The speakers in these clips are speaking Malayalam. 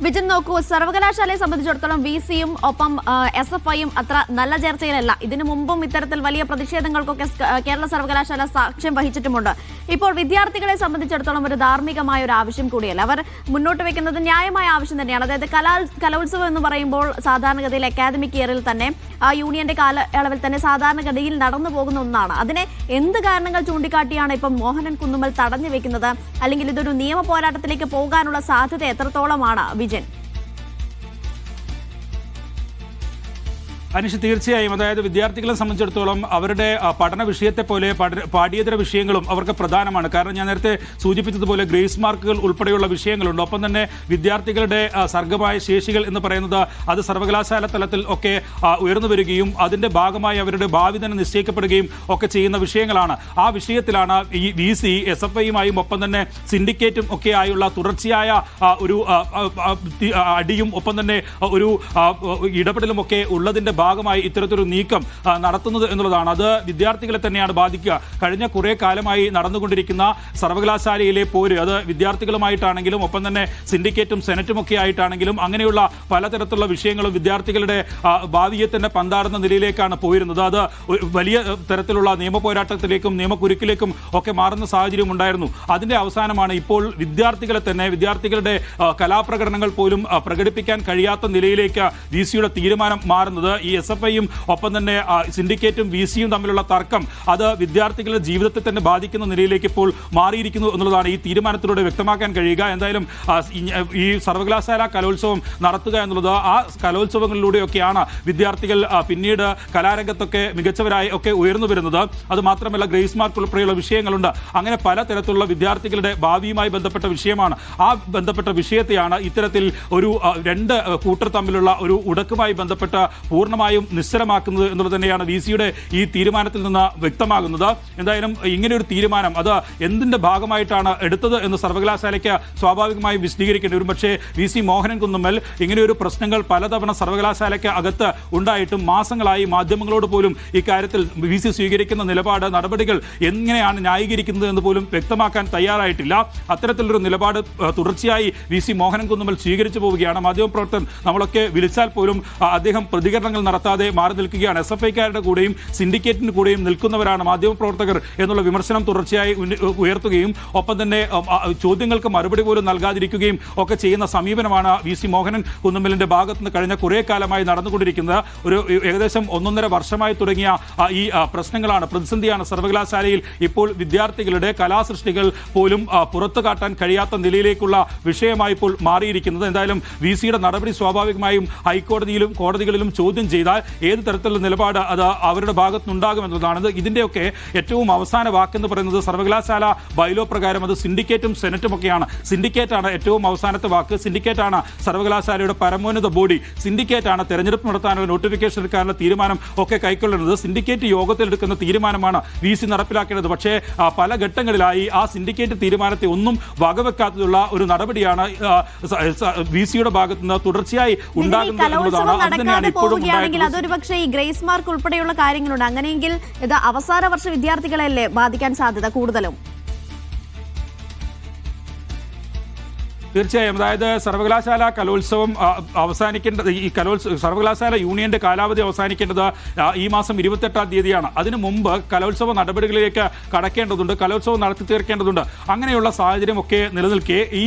വിജിൻ നോക്കൂ, സർവകലാശാലയെ സംബന്ധിച്ചിടത്തോളം VC-യും ഒപ്പം SFI-യും അത്ര നല്ല ചർച്ചയിലല്ല. ഇതിനു മുമ്പും ഇത്തരത്തിൽ വലിയ പ്രതിഷേധങ്ങൾക്കൊക്കെ കേരള സർവകലാശാല സാക്ഷ്യം വഹിച്ചിട്ടുമുണ്ട്. ഇപ്പോൾ വിദ്യാർത്ഥികളെ സംബന്ധിച്ചിടത്തോളം ഒരു ധാർമ്മികമായ ഒരു ആവശ്യം കൂടിയല്ല, അവർ മുന്നോട്ട് വെക്കുന്നത് ന്യായമായ ആവശ്യം തന്നെയാണ്. അതായത് കലോത്സവം എന്ന് പറയുമ്പോൾ സാധാരണഗതിയിൽ അക്കാദമിക് ഇയറിൽ തന്നെ യൂണിയന്റെ കാലയളവിൽ തന്നെ സാധാരണഗതിയിൽ നടന്നു പോകുന്ന ഒന്നാണ്. അതിനെ എന്ത് കാരണങ്ങൾ ചൂണ്ടിക്കാട്ടിയാണ് ഇപ്പം മോഹനൻ കുന്നുമ്മൽ തടഞ്ഞു വെക്കുന്നത്? അല്ലെങ്കിൽ ഇതൊരു നിയമ പോരാട്ടത്തിലേക്ക് പോകാനുള്ള സാധ്യത എത്രത്തോളമാണ് വിജയൻ? അനീഷ്, തീർച്ചയായും അതായത് വിദ്യാർത്ഥികളെ സംബന്ധിച്ചിടത്തോളം അവരുടെ പഠന വിഷയത്തെ പോലെ പാഠ്യേതര വിഷയങ്ങളും അവർക്ക് പ്രധാനമാണ്. കാരണം ഞാൻ നേരത്തെ സൂചിപ്പിച്ചതുപോലെ ഗ്രേസ് മാർക്കുകൾ ഉൾപ്പെടെയുള്ള വിഷയങ്ങളുണ്ട്. ഒപ്പം തന്നെ വിദ്യാർത്ഥികളുടെ സർഗമായ ശേഷികൾ എന്ന് പറയുന്നത് അത് സർവകലാശാല തലത്തിൽ ഒക്കെ ഉയർന്നു വരികയും അതിന്റെ ഭാഗമായി അവരുടെ ഭാവി തന്നെ നിശ്ചയിക്കപ്പെടുകയും ഒക്കെ ചെയ്യുന്ന വിഷയങ്ങളാണ്. ആ വിഷയത്തിലാണ് ഈ VC SFI-യുമായും ഒപ്പം തന്നെ സിൻഡിക്കേറ്റും ഒക്കെ ആയുള്ള തുടർച്ചയായ ഒരു അടിയും ഒപ്പം തന്നെ ഒരു ഇടപെടലും ഒക്കെ ഉള്ളതിന്റെ ഭാഗമായി ഇത്തരത്തിലൊരു നീക്കം നടത്തുന്നത് എന്നുള്ളതാണ്. അത് വിദ്യാർത്ഥികളെ തന്നെയാണ് ബാധിക്കുക. കഴിഞ്ഞ കുറെ കാലമായി നടന്നുകൊണ്ടിരിക്കുന്ന സർവകലാശാലയിലെ പോര്, അത് വിദ്യാർത്ഥികളുമായിട്ടാണെങ്കിലും ഒപ്പം തന്നെ സിൻഡിക്കേറ്റും സെനറ്റും ഒക്കെ ആയിട്ടാണെങ്കിലും അങ്ങനെയുള്ള പലതരത്തിലുള്ള വിഷയങ്ങളും വിദ്യാർത്ഥികളുടെ ഭാവിയെ തന്നെ പന്താടുന്ന നിലയിലേക്കാണ് പോയിരുന്നത്. അത് വലിയ തരത്തിലുള്ള നിയമ പോരാട്ടത്തിലേക്കും നിയമക്കുരുക്കിലേക്കും ഒക്കെ മാറുന്ന സാഹചര്യം ഉണ്ടായിരുന്നു. അതിന്റെ അവസാനമാണ് ഇപ്പോൾ വിദ്യാർത്ഥികളുടെ കലാപ്രകടനങ്ങൾ പോലും പ്രകടിപ്പിക്കാൻ കഴിയാത്ത നിലയിലേക്ക് VC-യുടെ തീരുമാനം മാറുന്നത്. ഈ SFI-യും ഒപ്പം തന്നെ സിൻഡിക്കേറ്റും VC-യും തമ്മിലുള്ള തർക്കം അത് വിദ്യാർത്ഥികളുടെ ജീവിതത്തെ തന്നെ ബാധിക്കുന്ന നിലയിലേക്ക് ഇപ്പോൾ മാറിയിരിക്കുന്നു എന്നുള്ളതാണ് ഈ തീരുമാനത്തിലൂടെ വ്യക്തമാക്കാൻ കഴിയുക. എന്തായാലും ഈ സർവകലാശാല കലോത്സവം നടത്തുക എന്നുള്ളത് ആ കലോത്സവങ്ങളിലൂടെയൊക്കെയാണ് വിദ്യാർത്ഥികൾ പിന്നീട് കലാരംഗത്തൊക്കെ മികച്ചവരായി ഒക്കെ ഉയർന്നു വരുന്നത്. അത് മാത്രമല്ല ഗ്രേസ് മാർക്ക് ഉൾപ്പെടെയുള്ള വിഷയങ്ങളുണ്ട്. അങ്ങനെ പലതരത്തിലുള്ള വിദ്യാർത്ഥികളുടെ ഭാവിയുമായി ബന്ധപ്പെട്ട വിഷയമാണ്. ആ ബന്ധപ്പെട്ട വിഷയത്തെയാണ് ഇത്തരത്തിൽ ഒരു രണ്ട് കൂട്ടർ തമ്മിലുള്ള ഒരു ഉടക്കുമായി ബന്ധപ്പെട്ട് പൂർണ്ണമായും നിശ്ചലമാക്കുന്നത് എന്നുള്ളത് തന്നെയാണ് VC-യുടെ ഈ തീരുമാനത്തിൽ നിന്ന് വ്യക്തമാകുന്നത്. എന്തായാലും ഇങ്ങനെയൊരു തീരുമാനം അത് എന്തിന്റെ ഭാഗമായിട്ടാണ് എടുത്തത് എന്ന് സർവകലാശാലയ്ക്ക് സ്വാഭാവികമായും വിശദീകരിക്കേണ്ടി വരും. പക്ഷേ VC മോഹനൻ കുന്നുമ്മൽ ഇങ്ങനെയൊരു പ്രശ്നങ്ങൾ പലതവണ സർവകലാശാലയ്ക്ക് അകത്ത് ഉണ്ടായിട്ടും മാസങ്ങളായി മാധ്യമങ്ങളോട് പോലും ഇക്കാര്യത്തിൽ VC സ്വീകരിക്കുന്ന നിലപാട്, നടപടികൾ എങ്ങനെയാണ് ന്യായീകരിക്കുന്നത് എന്ന് പോലും വ്യക്തമാക്കാൻ തയ്യാറായിട്ടില്ല. അത്തരത്തിലൊരു നിലപാട് തുടർച്ചയായി VC മോഹനൻ കുന്നുമ്മൽ സ്വീകരിച്ചു പോവുകയാണ്. മാധ്യമപ്രവർത്തകൻ നമ്മളൊക്കെ വിളിച്ചാൽ പോലും അദ്ദേഹം പ്രതികരണങ്ങൾ നടത്താതെ മാറി നിൽക്കുകയാണ്. SFI-ക്കാരുടെ കൂടെയും സിൻഡിക്കേറ്റിന് കൂടെയും നിൽക്കുന്നവരാണ് മാധ്യമപ്രവർത്തകർ എന്നുള്ള വിമർശനം തുടർച്ചയായി ഉയർത്തുകയും ഒപ്പം തന്നെ ചോദ്യങ്ങൾക്ക് മറുപടി പോലും നൽകാതിരിക്കുകയും ഒക്കെ ചെയ്യുന്ന സമീപനമാണ് VC മോഹനൻ കുന്നുമ്മലിന്റെ ഭാഗത്തുനിന്ന് കഴിഞ്ഞ കുറേ കാലമായി നടന്നുകൊണ്ടിരിക്കുന്നത്. ഒരു ഏകദേശം 1.5 വർഷമായി തുടങ്ങിയ ഈ പ്രശ്നങ്ങളാണ്, പ്രതിസന്ധിയാണ് സർവകലാശാലയിൽ ഇപ്പോൾ വിദ്യാർത്ഥികളുടെ കലാസൃഷ്ടികൾ പോലും പുറത്തു കാട്ടാൻ കഴിയാത്ത നിലയിലേക്കുള്ള വിഷയമായി ഇപ്പോൾ മാറിയിരിക്കുന്നത്. എന്തായാലും VC-യുടെ നടപടി സ്വാഭാവികമായും ഹൈക്കോടതിയിലും കോടതികളിലും ചോദ്യം ചെയ്താൽ ഏത് തരത്തിലുള്ള നിലപാട് അത് അവരുടെ ഭാഗത്തുനിന്നുണ്ടാകുമെന്നതാണ്. ഇതിന്റെയൊക്കെ ഏറ്റവും അവസാന വാക്കെന്ന് പറയുന്നത് സർവകലാശാല ബൈലോ പ്രകാരം അത് സിൻഡിക്കേറ്റും സെനറ്റും ഒക്കെയാണ്. സിൻഡിക്കേറ്റാണ് ഏറ്റവും അവസാനത്തെ വാക്ക്. സിൻഡിക്കേറ്റാണ് സർവകലാശാലയുടെ പരമോന്നത ബോഡി. സിൻഡിക്കേറ്റാണ് തെരഞ്ഞെടുപ്പ് നടത്താനുള്ള നോട്ടിഫിക്കേഷൻ എടുക്കാനുള്ള തീരുമാനം ഒക്കെ കൈക്കൊള്ളുന്നത്. സിൻഡിക്കേറ്റ് യോഗത്തിൽ എടുക്കുന്ന തീരുമാനമാണ് VC നടപ്പിലാക്കേണ്ടത്. പക്ഷേ പല ഘട്ടങ്ങളിലായി ആ സിൻഡിക്കേറ്റ് തീരുമാനത്തെ ഒന്നും വകവെക്കാത്തതുള്ള ഒരു നടപടിയാണ് VC-യുടെ ഭാഗത്തുനിന്ന് തുടർച്ചയായി ഉണ്ടാകുന്നത് എന്നുള്ളതാണ്. പോവുകയാണെങ്കിൽ അതൊരു പക്ഷേ ഈ ഗ്രേസ് മാർക്ക് ഉൾപ്പെടെയുള്ള കാര്യങ്ങളുണ്ട്. അങ്ങനെയെങ്കിൽ ഇത് അവസാന വർഷ വിദ്യാർത്ഥികളെയല്ലേ ബാധിക്കാൻ സാധ്യത കൂടുതലും? തീർച്ചയായും. അതായത് സർവകലാശാല കലോത്സവം അവസാനിക്കേണ്ടത്, ഈ സർവകലാശാല യൂണിയന്റെ കാലാവധി അവസാനിക്കേണ്ടത് ഈ മാസം 28-ാം തീയതിയാണ്. അതിനു മുമ്പ് കലോത്സവ നടപടികളിലേക്ക് കടക്കേണ്ടതുണ്ട്, കലോത്സവം നടത്തി തീർക്കേണ്ടതുണ്ട്. അങ്ങനെയുള്ള സാഹചര്യമൊക്കെ നിലനിൽക്കെ ഈ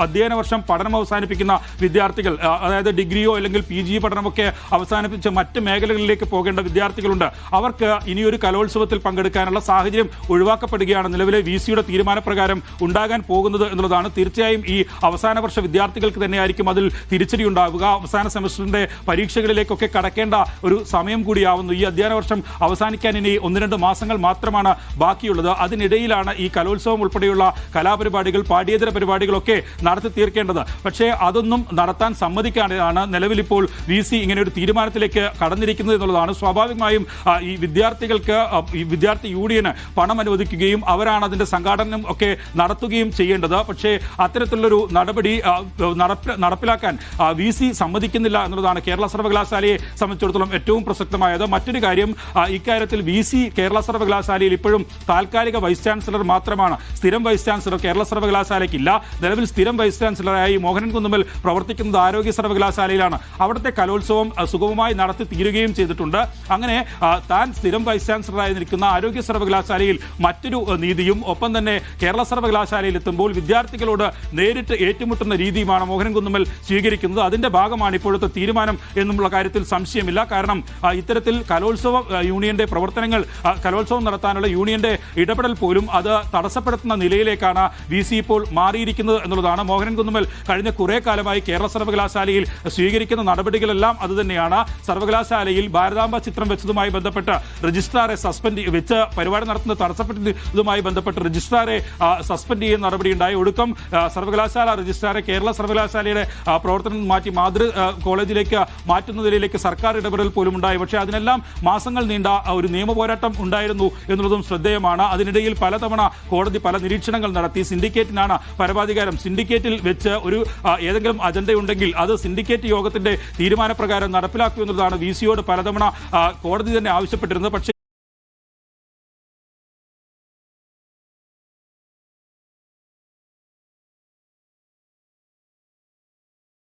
അധ്യയന വർഷം പഠനം അവസാനിപ്പിക്കുന്ന വിദ്യാർത്ഥികൾ, അതായത് ഡിഗ്രിയോ അല്ലെങ്കിൽ PG പഠനമൊക്കെ അവസാനിപ്പിച്ച് മറ്റ് മേഖലകളിലേക്ക് പോകേണ്ട വിദ്യാർത്ഥികളുണ്ട്. അവർക്ക് ഇനിയൊരു കലോത്സവത്തിൽ പങ്കെടുക്കാനുള്ള സാഹചര്യം ഒഴിവാക്കപ്പെടുകയാണ് നിലവിലെ VC-യുടെ തീരുമാനപ്രകാരം ഉണ്ടാകാൻ പോകുന്നത് എന്നുള്ളതാണ്. തീർച്ചയായും ഈ അവസാന വർഷ വിദ്യാർത്ഥികൾക്ക് തന്നെയായിരിക്കും അതിൽ തിരിച്ചടി ഉണ്ടാവുക. അവസാന സെമസ്റ്ററിന്റെ പരീക്ഷകളിലേക്കൊക്കെ കടക്കേണ്ട ഒരു സമയം കൂടിയാവുന്നു. ഈ അധ്യയന വർഷം അവസാനിക്കാൻ ഇനി 1-2 മാസങ്ങൾ മാത്രമാണ് ബാക്കിയുള്ളത്. അതിനിടയിലാണ് ഈ കലോത്സവം ഉൾപ്പെടെയുള്ള കലാപരിപാടികൾ, പാഠ്യേതര പരിപാടികളൊക്കെ നടത്തി തീർക്കേണ്ടത്. പക്ഷേ അതൊന്നും നടത്താൻ സമ്മതിക്കാതെയാണ് നിലവിലിപ്പോൾ VC ഇങ്ങനെ ഒരു തീരുമാനത്തിലേക്ക് കടന്നിരിക്കുന്നത് എന്നുള്ളതാണ്. സ്വാഭാവികമായും ഈ വിദ്യാർത്ഥികൾക്ക്, ഈ വിദ്യാർത്ഥി യൂണിയന് പണം അനുവദിക്കുകയും അവരാണ് അതിന്റെ സംഘാടനം ഒക്കെ നടത്തുകയും ചെയ്യേണ്ടത്. പക്ഷേ അത്തരത്തിലുള്ളൊരു നടപടി നടപ്പിലാക്കാൻ VC സമ്മതിക്കുന്നില്ല എന്നുള്ളതാണ് കേരള സർവകലാശാലയെ സംബന്ധിച്ചിടത്തോളം ഏറ്റവും പ്രസക്തമായത്. മറ്റൊരു കാര്യം, ഇക്കാര്യത്തിൽ VC കേരള സർവകലാശാലയിൽ ഇപ്പോഴും താൽക്കാലിക വൈസ് ചാൻസലർ മാത്രമാണ്. സ്ഥിരം വൈസ് ചാൻസലർ കേരള സർവകലാശാലയ്ക്കില്ല. നിലവിൽ സ്ഥിരം വൈസ് ചാൻസലറായി മോഹനൻ കുന്നുമ്മൽ പ്രവർത്തിക്കുന്നത് ആരോഗ്യ സർവകലാശാലയിലാണ്. അവിടുത്തെ കലോത്സവം സുഗമമായി നടത്തി തീരുകയും ചെയ്തിട്ടുണ്ട്. അങ്ങനെ താൻ സ്ഥിരം വൈസ് ചാൻസലറായി നിൽക്കുന്ന ആരോഗ്യ സർവകലാശാലയിൽ മറ്റൊരു നീതിയും, ഒപ്പം തന്നെ കേരള സർവകലാശാലയിൽ എത്തുമ്പോൾ വിദ്യാർത്ഥികളോട് നേരിട്ട് ഏറ്റുമുട്ടുന്ന രീതിയുമാണ് മോഹനൻ കുന്നുമ്മൽ സ്വീകരിക്കുന്നത്. അതിന്റെ ഭാഗമാണ് ഇപ്പോഴത്തെ തീരുമാനം എന്നുള്ള കാര്യത്തിൽ സംശയമില്ല. കാരണം ഇത്തരത്തിൽ കലോത്സവ യൂണിയന്റെ പ്രവർത്തനങ്ങൾ, കലോത്സവം നടത്താനുള്ള യൂണിയന്റെ ഇടപെടൽ പോലും അത് തടസ്സപ്പെടുത്തുന്ന നിലയിലേക്കാണ് VC ഇപ്പോൾ മാറിയിരിക്കുന്നത് എന്നുള്ളതാണ്. മോഹനൻ കുന്നുമ്മൽ കഴിഞ്ഞ കുറെ കാലമായി കേരള സർവകലാശാലയിൽ സ്വീകരിക്കുന്ന നടപടികളെല്ലാം അതുതന്നെയാണ്. സർവകലാശാലയിൽ ഭാരതാംബ ചിത്രം വെച്ചതുമായി ബന്ധപ്പെട്ട് രജിസ്ട്രാറെ വെച്ച് പരിപാടി നടത്തുന്നത് തടസ്സപ്പെട്ടതുമായി ബന്ധപ്പെട്ട് രജിസ്ട്രാറെ സസ്പെൻഡ് ചെയ്യുന്ന നടപടി ഉണ്ടായി. ഒടുക്കം സർവകലാശാല രജിസ്ട്രാറെ കേരള സർവകലാശാലയുടെ പ്രവർത്തനം മാറ്റി മാതൃ കോളേജിലേക്ക് മാറ്റുന്ന നിലയിലേക്ക് സർക്കാർ ഇടപെടൽ പോലും ഉണ്ടായി. പക്ഷേ അതിനെല്ലാം മാസങ്ങൾ നീണ്ട ഒരു നിയമ പോരാട്ടം ഉണ്ടായിരുന്നു എന്നുള്ളതും ശ്രദ്ധേയമാണ്. അതിനിടയിൽ പലതവണ കോടതി പല നിരീക്ഷണങ്ങൾ നടത്തി. സിൻഡിക്കേറ്റിനാണ് പരമാധികാരം. സിൻഡിക്കേറ്റിൽ വെച്ച് ഒരു ഏതെങ്കിലും അജണ്ടയുണ്ടെങ്കിൽ അത് സിൻഡിക്കേറ്റ് യോഗത്തിന്റെ തീരുമാനപ്രകാരം നടപ്പിലാക്കൂ എന്നുള്ളതാണ് VC യോട് പലതവണ കോടതി തന്നെ ആവശ്യപ്പെട്ടിരുന്നത്. പക്ഷേ